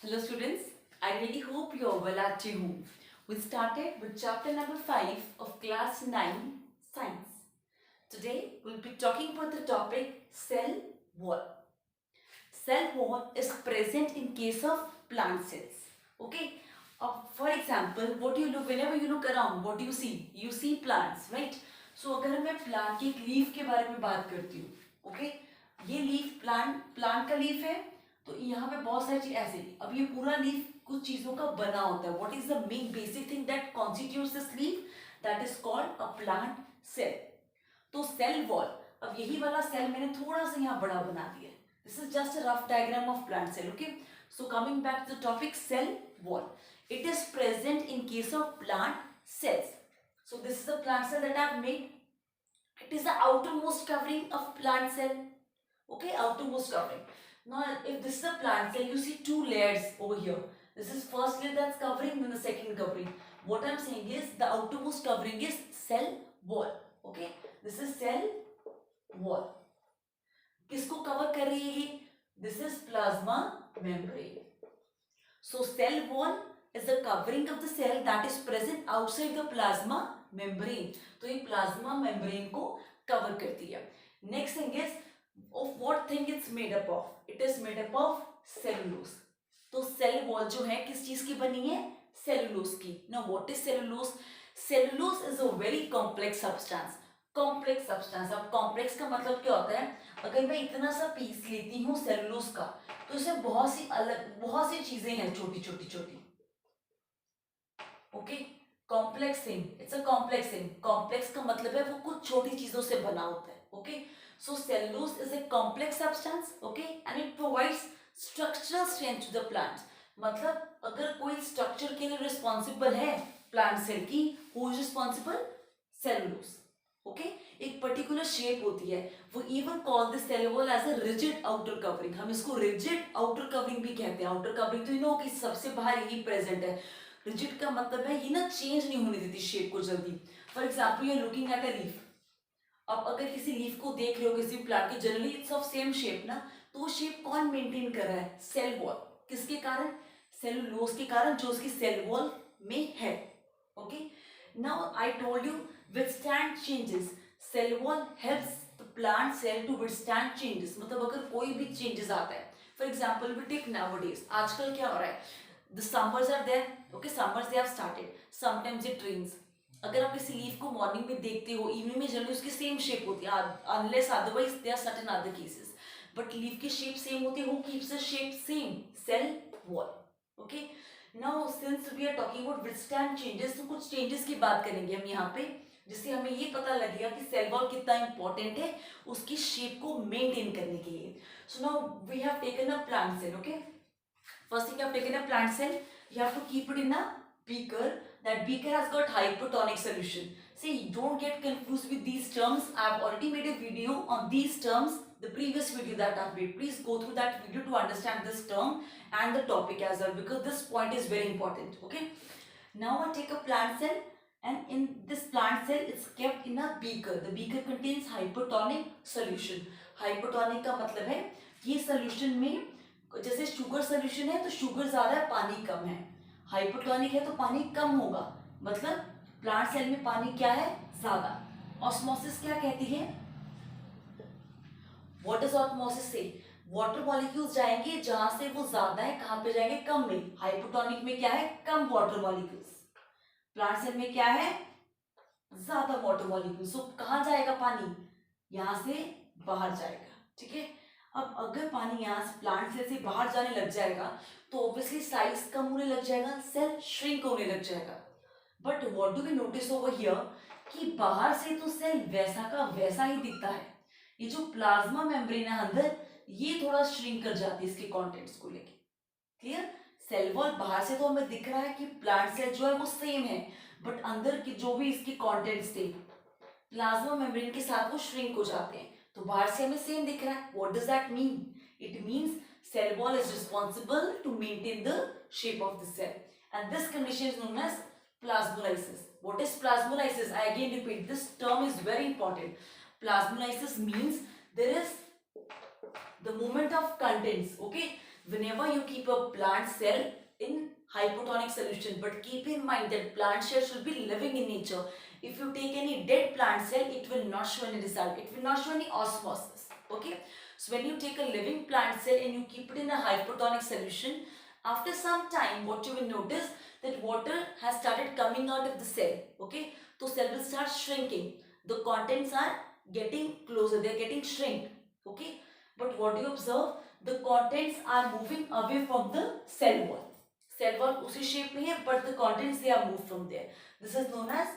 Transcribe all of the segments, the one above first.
Hello students, I really hope you are well at home. We started with chapter number 5 of class 9 science. Today we'll be talking about the topic cell wall. Cell wall is present in case of plant cells. Okay. For example, what do you look whenever you look around, what do you see? You see plants, right? So अगर मैं plant की एक leaf के बारे में बात करती हूँ, ओके, ये लीफ प्लांट का लीफ है, तो यहाँ पे बहुत सारी चीज ऐसे, अब ये पूरा लीफ कुछ चीजों का बना होता है. What is the main basic thing that constitutes this leaf? That is called a plant cell. तो सेल वॉल, अब यही वाला सेल मैंने थोड़ा सा यहाँ बड़ा बना दिया है. This is just a rough diagram of plant cell. Okay, so coming back to the topic cell wall, it is present in case of plant cells. So this is the plant cell that I have made. It is the outermost covering of plant cell. Okay, outermost covering. Now if this is a plant cell, you see two layers over here. This is first layer that's covering, then the second covering. What I'm saying is the outermost covering is cell wall. Okay, this is cell wall. किसको cover कर रही है ये? This is plasma membrane. So cell wall is the covering of the cell that is present outside the plasma membrane. तो ये plasma membrane को cover करती है. Next thing is of what thing it's made up of. It is made up of cellulose. तो cell wall जो है किस चीज की बनी है? सेलुलोज की. Now what is cellulose? Cellulose is a very complex substance. Complex substance. अब कॉम्प्लेक्स का मतलब क्या होता है? अगर मैं इतना सा पीस लेती हूँ सेलुलोज का, तो इसमें बहुत सी चीजें हैं, छोटी छोटी छोटी. Okay, complex thing, it's a complex thing. Complex का मतलब है वो कुछ छोटी चीजों से बना होता है. Okay, so cellulose is a complex substance. Okay, and it provides structural strength to the plant. मतलब अगर कोई स्ट्रक्चर के लिए रिस्पॉन्सिबल है प्लांट सेल की, who is responsible? Cellulose. Okay, एक पर्टिकुलर शेप होती है. वो even call this cell wall as a rigid outer covering. हम इसको रिजिड आउटर कवरिंग भी कहते हैं. आउटर कवरिंग तो यू नो कि सबसे बाहर यही प्रेजेंट है. रिजिड का मतलब है ये ना चेंज नहीं होने देती शेप को जल्दी. For example you are looking at a leaf. अब अगर किसी लीफ को देख रहे हो किसी प्लांट के, generally it's of same shape ना, तो वो शेप कौन मेंटेन कर रहा है? Cell wall. किसके कारण? सेलुलोज के कारण, जो उसकी सेल वॉल में है. Okay, now I told you withstand changes. Cell wall helps the plant cell to withstand changes. मतलब अगर कोई भी changes आता है, for example we take nowadays, आजकल क्या हो रहा है? The summers are there. Okay, summers they have started. Sometimes it rains. अगर आप किसी लीफ को मॉर्निंग में देखते हो, इवनिंग में जनरली उसकी सेम शेप होती है, unless otherwise there are certain other cases, but leaf की शेप सेम होती है. Who keeps the shape same? Cell wall. Okay, now since we are talking about withstand changes, तो कुछ changes की बात करेंगे हम यहाँ पे, जिससे हमें ये पता लगेगा कि सेल वॉल कितना इंपॉर्टेंट है उसकी शेप को मेंटेन करने के लिए. So now we have taken a plant cell. Okay, first thing you have taken a plant cell, you have to keep it in a beaker. That beaker has got hypertonic solution. See, don't get confused with these terms. I have already made a video on these terms, the previous video that I have made. Please go through that video to understand this term and the topic as well, because this point is very important. Okay, now I take a plant cell, and in this plant cell it's kept in a beaker. The beaker contains hypertonic solution. Hypertonic का मतलब है ये solution में, जैसे sugar solution है तो sugar ज्यादा है, पानी कम है. हाइपोटोनिक है तो पानी कम होगा. मतलब प्लांट सेल में पानी क्या है? ज्यादा. ऑस्मोसिस क्या कहती है? व्हाट इज ऑस्मोसिस से? वाटर मॉलिक्यूल्स जाएंगे जहां से वो ज्यादा है, कहां पे जाएंगे? कम में. हाइपोटोनिक में क्या है? कम वाटर मॉलिक्यूल्स. प्लांट सेल में क्या है? ज्यादा वाटर मॉलिक्यूल्स. तो कहां जाएगा पानी? यहां से बाहर जाएगा. ठीक है, अब अगर पानी यहाँ से प्लांट सेल से बाहर जाने लग जाएगा तो ऑब्वियसली साइज कम होने लग जाएगा, सेल श्रिंक होने लग जाएगा. But what do we notice over here कि बाहर से तो सेल वैसा का वैसा ही दिखता है. ये जो प्लाज्मा मेम्ब्रेन है अंदर, ये थोड़ा श्रिंक कर जाती है इसके कंटेंट्स को लेके. क्लियर? सेल वॉल बाहर से तो हमें दिख रहा है कि प्लांट सेल जो है वो सेम है, बट अंदर की जो भी इसके कंटेंट्स थे प्लाज्मा मेम्ब्रेन के साथ वो श्रिंक हो जाते हैं. तो बाहर से हमें सेम दिख रहा है. What does that mean? It means cell wall is responsible to maintain the shape of the cell, and this condition is known as plasmolysis. What is plasmolysis? I again repeat, this term is very important. Plasmolysis means there is the movement of contents. Okay, whenever you keep a plant cell in hypotonic solution, but keep in mind that plant cell should be living in nature. If you take any dead plant cell, it will not show any result, it will not show any osmosis. Okay, so when you take a living plant cell and you keep it in a hypotonic solution, after some time what you will notice that water has started coming out of the cell. Okay, so cell will start shrinking, the contents are getting closer, they are getting shrink. Okay, but what do you observe, the contents are moving away from the cell wall. Cell wall उसी shape में है, but the contents they are moved from there. This is known as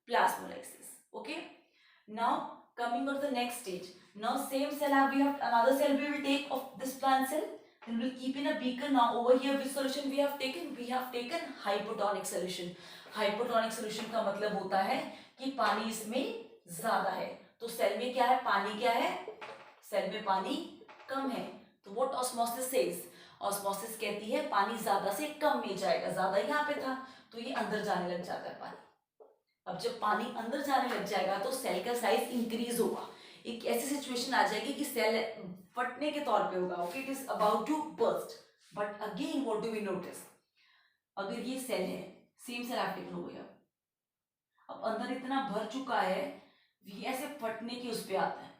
plasmolysis. Okay, now coming on to the next stage. Now same cell we have another cell we will take of this plant cell, then we'll keep in a beaker. Now over here which solution we have taken, we have taken hypotonic solution. hypotonic solution का मतलब होता है कि पानी इसमें ज्यादा है, तो सेल में क्या है, पानी क्या है, सेल में पानी कम है, तो व्हाट ऑस्मोसिस सेज, ऑस्मोसिस कहती है पानी ज्यादा से कम में जाएगा, ज्यादा यहाँ पे था तो ये अंदर जाने लग जाता है पानी। अब जब पानी अंदर जाने लग जाएगा तो सेल का साइज इंक्रीज होगा, एक ऐसी सिचुएशन आ जाएगी कि सेल फटने के तौर पे होगा। Okay, it is about to burst, but again what do we notice, अगर ये सेल है, सेम सेल एक्टिव हो गया, अब अंदर इतना भर चुका है, ये ऐसे फटने की उस पे आता है,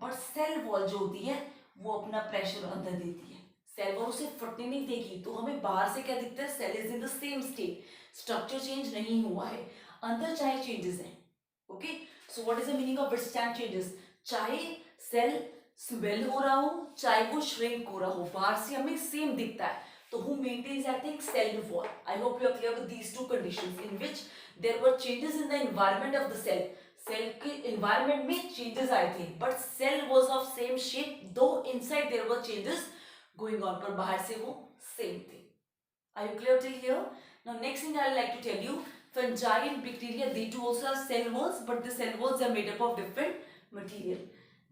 बट सेल वॉल जो होती है वो अपना प्रेशर अंदर देती है, सेल वॉल उसे फटने नहीं देगी, तो हमें बाहर से क्या दिखता है, cell is in the same state, structure change नहीं हुआ है, अंदर चाहे चेंजेस हैं। Okay, so what is the meaning of withstand changes, चाहे सेल स्वेल हो रहा हो चाहे वो श्रिंक हो रहा हो, बाहर से हमें सेम दिखता है, तो who maintains I think cell wall. I hope you are clear with these two conditions in which there were changes in the environment of the cell. Cell के environment में changes आए थे, but cell was of same shape, though inside there were changes going on, पर बाहर से वो same थे. Are you clear till here? Now next thing I would like to tell you, fungi and bacteria, they too also have cell walls, but the cell walls are made up of different material.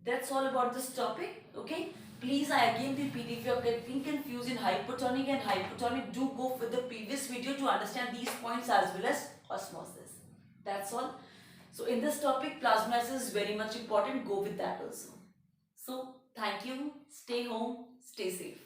That's all about this topic. Okay, please I again repeat, if you are getting confused in hypotonic and hypotonic, do go with the previous video to understand these points as well as osmosis. That's all. So in this topic plasmolysis is very much important, go with that also. So thank you, stay home, stay safe.